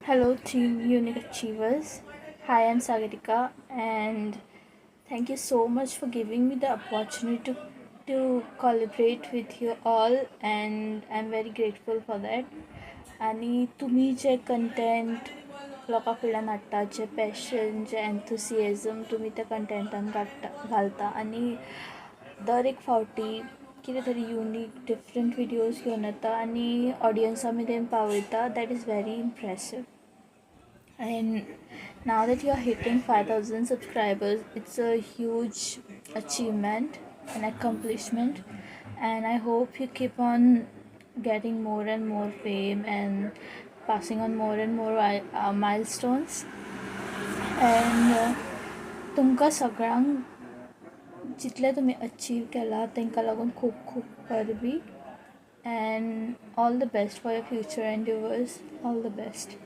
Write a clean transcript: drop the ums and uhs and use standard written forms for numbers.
Hello, team Unique Achievers. Hi, I'm Sagarika, and thank you so much for giving me the opportunity to collaborate with you all, and I'm very grateful for that. आणि तुम्ही जे content लोकां कडल्यान हाडटा जे passion जे एन्थुसिएजम तुम्ही त्या कंटेंटान घालता आनी दर एक फावटी कितें तरी युनीक डिफरंट विडियोज घेवन येता आनी ऑडियन्सा मेरेन पावयता that is very impressive. And now that you're hitting 5,000 subscribers, it's a huge achievement and accomplishment, and I hope you keep on getting more and more fame and passing on more and more milestones. And तुमकां सगळ्यांक जितले तुम्ही achieve केला तांकां लागून खूब खूब परबी, and all the best for your future endeavors. All the best.